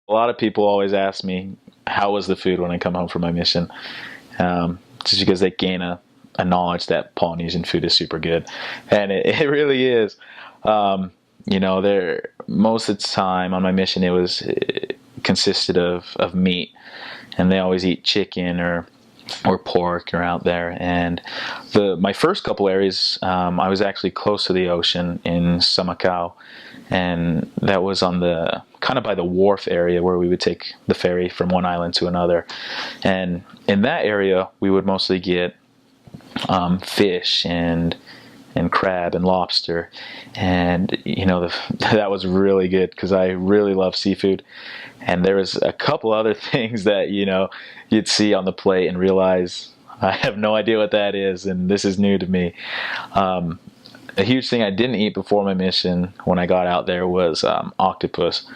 A lot of people always ask me, how was the food when I come home from my mission? Just because they gain a knowledge that Polynesian food is super good. And it really is. There most of the time on my mission, it consisted of meat. And they always eat chicken or pork or out there. And my first couple areas, I was actually close to the ocean in Samacau, and that was on the kind of by the wharf area where we would take the ferry from one island to another. And in that area, we would mostly get fish and crab and lobster, and that was really good because I really love seafood. And there was a couple other things that you'd see on the plate and realize I have no idea what that is, and this is new to me. A huge thing I didn't eat before my mission when I got out there was octopus,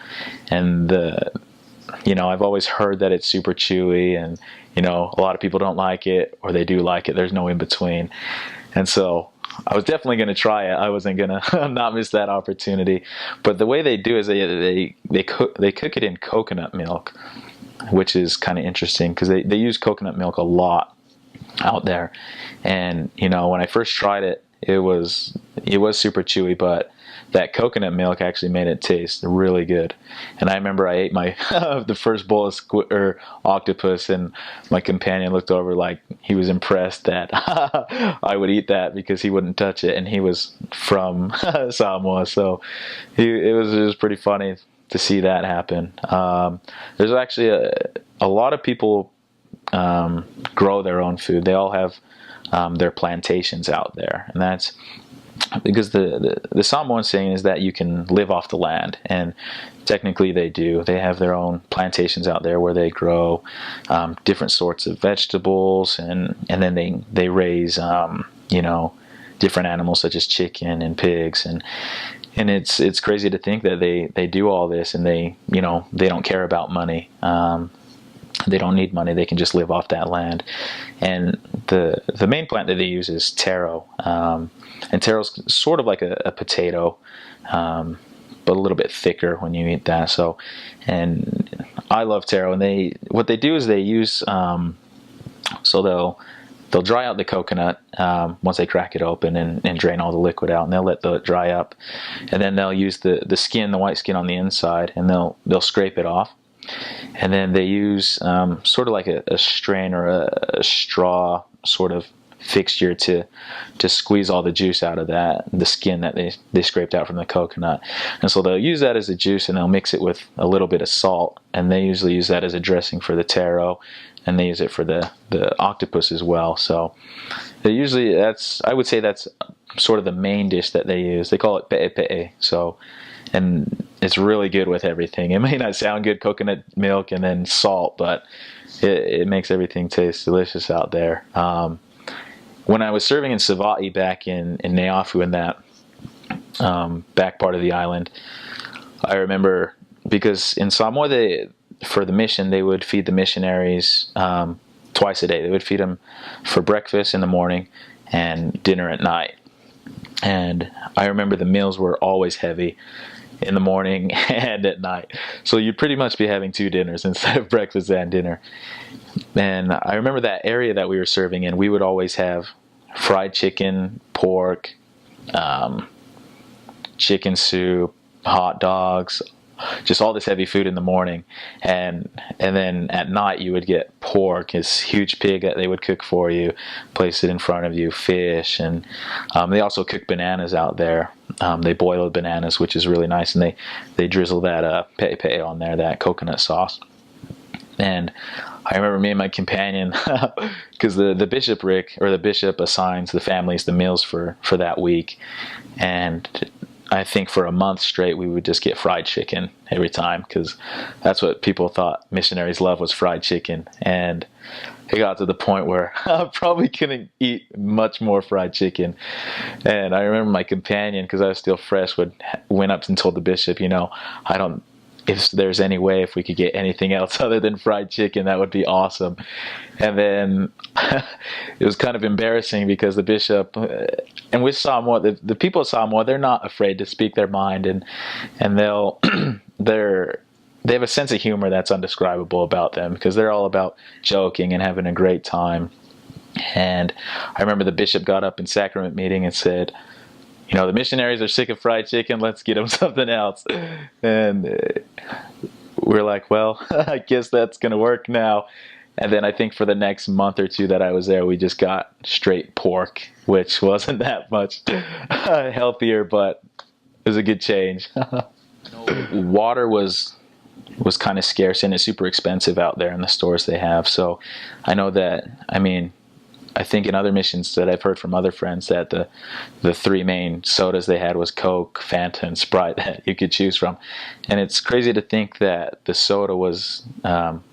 and I've always heard that it's super chewy, and a lot of people don't like it or they do like it. There's no in between, and so I was definitely going to try it. I wasn't going to not miss that opportunity. But the way they do is they cook it in coconut milk, which is kind of interesting because they use coconut milk a lot out there. And when I first tried it, it was super chewy, but that coconut milk actually made it taste really good. And I remember I ate my the first bowl of octopus, and my companion looked over like he was impressed that I would eat that because he wouldn't touch it, and he was from Samoa, so it was pretty funny to see that happen. There's actually a lot of people grow their own food. They all have their plantations out there, and that's because the Samoan saying is that you can live off the land, and technically they do. They have their own plantations out there where they grow different sorts of vegetables, and then they raise different animals such as chicken and pigs, and it's crazy to think that they do all this, and they don't care about money. They don't need money. They can just live off that land. And the main plant that they use is taro. And taro's sort of like a potato, but a little bit thicker when you eat that. So, and I love taro. And what they do is they use, so they'll dry out the coconut once they crack it open and drain all the liquid out, and they'll let it dry up. And then they'll use the skin, the white skin on the inside, and they'll scrape it off. And then they use sort of like a strain or a straw sort of fixture to squeeze all the juice out of the skin that they scraped out from the coconut. And so they'll use that as a juice, and they'll mix it with a little bit of salt, and they usually use that as a dressing for the taro, and they use it for the octopus as well. So I would say that's sort of the main dish that they use. They call it pe'epe'e. So, and it's really good with everything. It may not sound good, coconut milk and then salt, but it makes everything taste delicious out there. When I was serving in Sava'i back in Neafu, in that back part of the island, I remember because in Samoa, for the mission, they would feed the missionaries twice a day. They would feed them for breakfast in the morning and dinner at night. And I remember the meals were always heavy in the morning and at night. So you'd pretty much be having two dinners instead of breakfast and dinner. And I remember that area that we were serving in, we would always have fried chicken, pork, chicken soup, hot dogs, just all this heavy food in the morning, and then at night you would get pork, this huge pig that they would cook for you, place it in front of you, fish, and they also cook bananas out there. They boil the bananas, which is really nice, and they drizzle that pe'epe'e on there, that coconut sauce. And I remember me and my companion, because the bishopric, or the bishop, assigns the families the meals for that week, and I think for a month straight we would just get fried chicken every time, because that's what people thought missionaries loved, was fried chicken. And it got to the point where I probably couldn't eat much more fried chicken. And I remember my companion, because I was still fresh, went up and told the bishop, if there's any way, if we could get anything else other than fried chicken, that would be awesome. And then it was kind of embarrassing because the bishop, and with Samoa, the people of Samoa, they're not afraid to speak their mind, and they'll they have a sense of humor that's undescribable about them, because they're all about joking and having a great time. And I remember the bishop got up in sacrament meeting and said, the missionaries are sick of fried chicken. Let's get them something else. And we're like, well, I guess that's going to work now. And then I think for the next month or two that I was there, we just got straight pork, which wasn't that much healthier, but it was a good change. Water was kind of scarce, and it's super expensive out there in the stores they have. So I know that, I think in other missions that I've heard from other friends that the three main sodas they had was Coke, Fanta, and Sprite that you could choose from. And it's crazy to think that the soda was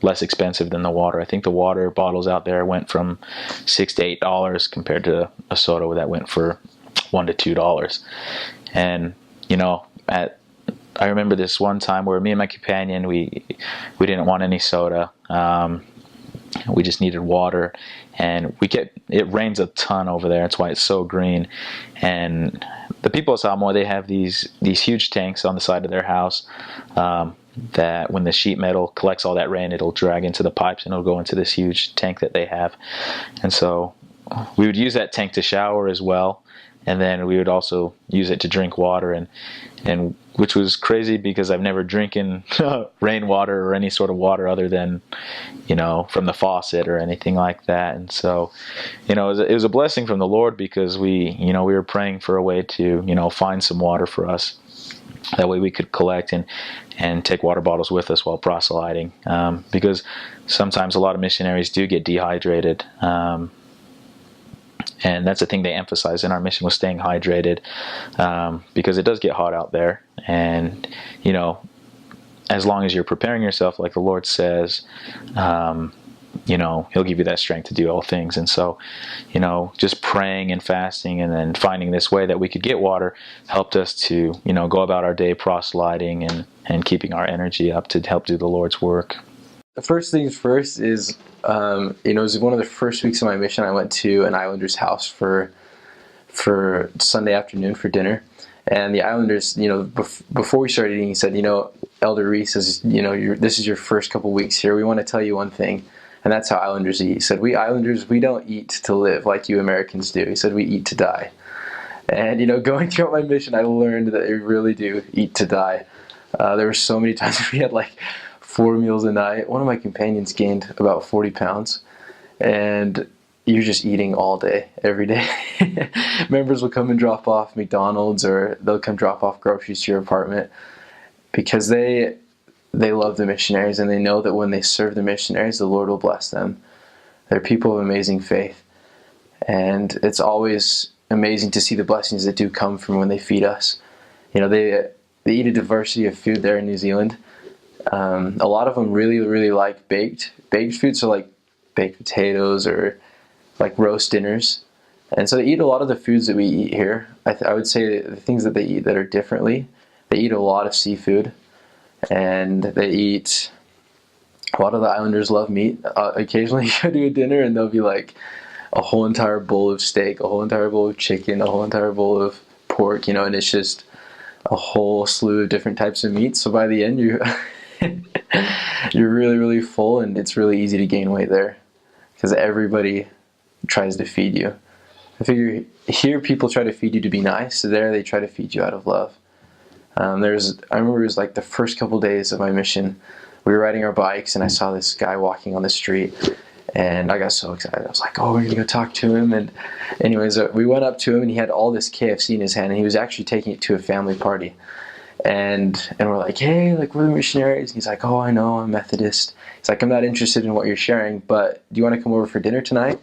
less expensive than the water. I think the water bottles out there went from $6 to $8 compared to a soda that went for $1 to $2. And I remember this one time where me and my companion, we didn't want any soda. We just needed water, and it rains a ton over there. That's why it's so green. And the people of Samoa, they have these huge tanks on the side of their house that when the sheet metal collects all that rain, it'll drag into the pipes and it'll go into this huge tank that they have. And so we would use that tank to shower as well, and then we would also use it to drink water, and which was crazy because I've never drinking rainwater or any sort of water other than, from the faucet or anything like that. And so, it was a blessing from the Lord, because we were praying for a way to, find some water for us. That way we could collect and take water bottles with us while proselyting, because sometimes a lot of missionaries do get dehydrated. And that's the thing they emphasize in our mission, was staying hydrated, because it does get hot out there. And, as long as you're preparing yourself, like the Lord says, He'll give you that strength to do all things. And so, just praying and fasting and then finding this way that we could get water helped us to, go about our day proselyting and keeping our energy up to help do the Lord's work. The first things first is, it was one of the first weeks of my mission. I went to an Islander's house for Sunday afternoon for dinner. And the Islanders, before we started eating, he said, Elder Reese says, this is your first couple weeks here. We want to tell you one thing. And that's how Islanders eat. He said, we Islanders, we don't eat to live like you Americans do. He said, we eat to die. And, going throughout my mission, I learned that we really do eat to die. There were so many times we had 4 meals a night. One of my companions gained about 40 pounds. And you're just eating all day, every day. Members will come and drop off McDonald's, or they'll come drop off groceries to your apartment, because they love the missionaries, and they know that when they serve the missionaries, the Lord will bless them. They're people of amazing faith. And it's always amazing to see the blessings that do come from when they feed us. They eat a diversity of food there in New Zealand. A lot of them really, really like baked food, so like baked potatoes or like roast dinners. And so they eat a lot of the foods that we eat here. I would say the things that they eat that are differently, they eat a lot of seafood, and they eat, a lot of the Islanders love meat. Occasionally you go to a dinner and there'll be like a whole entire bowl of steak, a whole entire bowl of chicken, a whole entire bowl of pork, and it's just a whole slew of different types of meat. So by the end, you're really, really full, and it's really easy to gain weight there because everybody tries to feed you. I figure here people try to feed you to be nice. So there they try to feed you out of love. I remember it was like the first couple days of my mission. We were riding our bikes, and I saw this guy walking on the street, and I got so excited. I was like, oh, we're going to go talk to him. And anyways, we went up to him, and he had all this KFC in his hand, and he was actually taking it to a family party. And we're like, hey, we're the missionaries. And he's like, oh, I know, I'm Methodist. He's like, I'm not interested in what you're sharing, but do you want to come over for dinner tonight?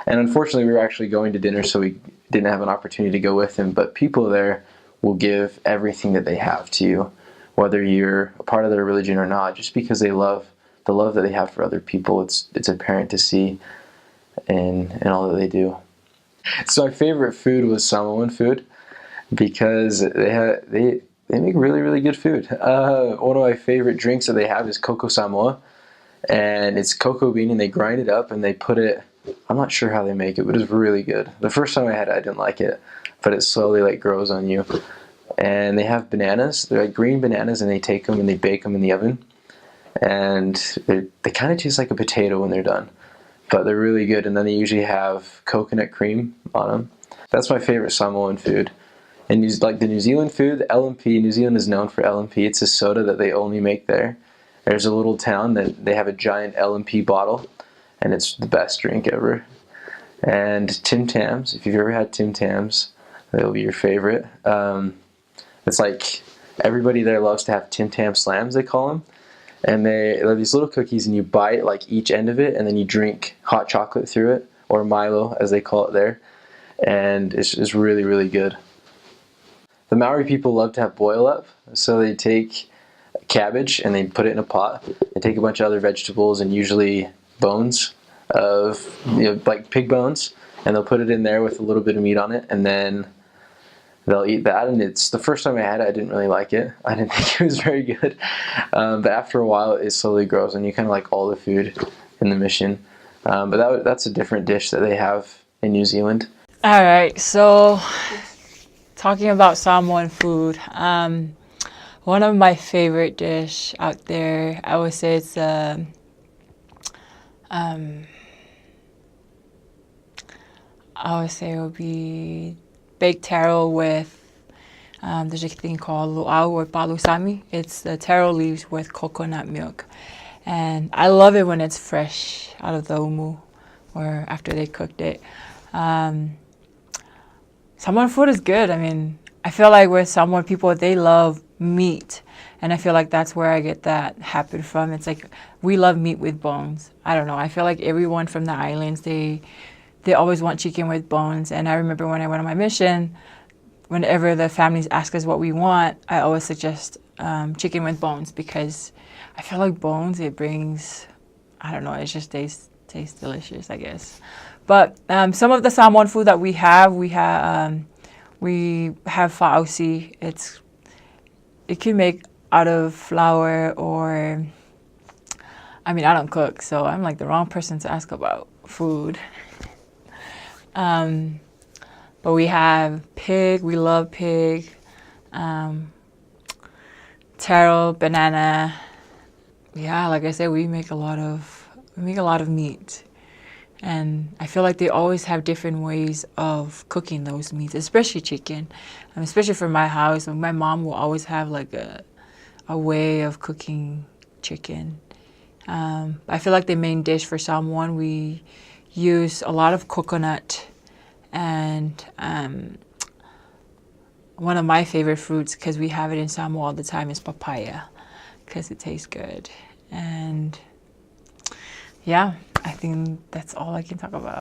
And unfortunately, we were actually going to dinner, so we didn't have an opportunity to go with him. But people there will give everything that they have to you, whether you're a part of their religion or not, just because they love the love that they have for other people. It's apparent to see in all that they do. So my favorite food was Samoan food, because they make really, really good food. One of my favorite drinks that they have is Coco Samoa, and it's cocoa bean, and they grind it up and they put it, I'm not sure how they make it, but it's really good. The first time I had it, I didn't like it, but it slowly grows on you. And they have bananas. They're like green bananas, and they take them and they bake them in the oven. and they kind of taste like a potato when they're done, but they're really good. And then they usually have coconut cream on them. That's my favorite Samoan food. And like the New Zealand food, the LMP, New Zealand is known for LMP. It's a soda that they only make there. There's a little town that they have a giant LMP bottle, and it's the best drink ever. And Tim Tams, if you've ever had Tim Tams, they'll be your favorite. It's like everybody there loves to have Tim Tam slams, they call them. And they're these little cookies, and you bite like each end of it, and then you drink hot chocolate through it, or Milo as they call it there. And it's really, really good. The Maori people love to have boil up, so they take cabbage and they put it in a pot. They take a bunch of other vegetables and usually bones of, like pig bones, and they'll put it in there with a little bit of meat on it, and then they'll eat that. And it's the first time I had it, I didn't really like it. I didn't think it was very good, but after a while it slowly grows, and you kind of like all the food in the mission. But that's a different dish that they have in New Zealand. All right, so talking about Samoan food, one of my favorite dish out there, I would say it's I would say it would be baked taro with there's a thing called luau or palusami. It's the taro leaves with coconut milk, and I love it when it's fresh out of the umu or after they cooked it. Samoan food is good. I mean, I feel like with Samoan people, they love meat. And I feel like that's where I get that habit from. It's like we love meat with bones. I don't know. I feel like everyone from the islands, they always want chicken with bones. And I remember when I went on my mission, whenever the families ask us what we want, I always suggest chicken with bones, because I feel like bones, it brings, I don't know, it just tastes delicious, I guess. But some of the Samoan food that we have fa'ausi. It can make out of flour, or I mean, I don't cook, so I'm like the wrong person to ask about food. But we have pig. We love pig. Taro, banana. Yeah, like I said, we make a lot of meat. And I feel like they always have different ways of cooking those meats, especially chicken. Especially for my house, my mom will always have like a way of cooking chicken. I feel like the main dish for Samoan, we use a lot of coconut, and one of my favorite fruits, because we have it in Samoa all the time, is papaya, because it tastes good. And yeah, I think that's all I can talk about.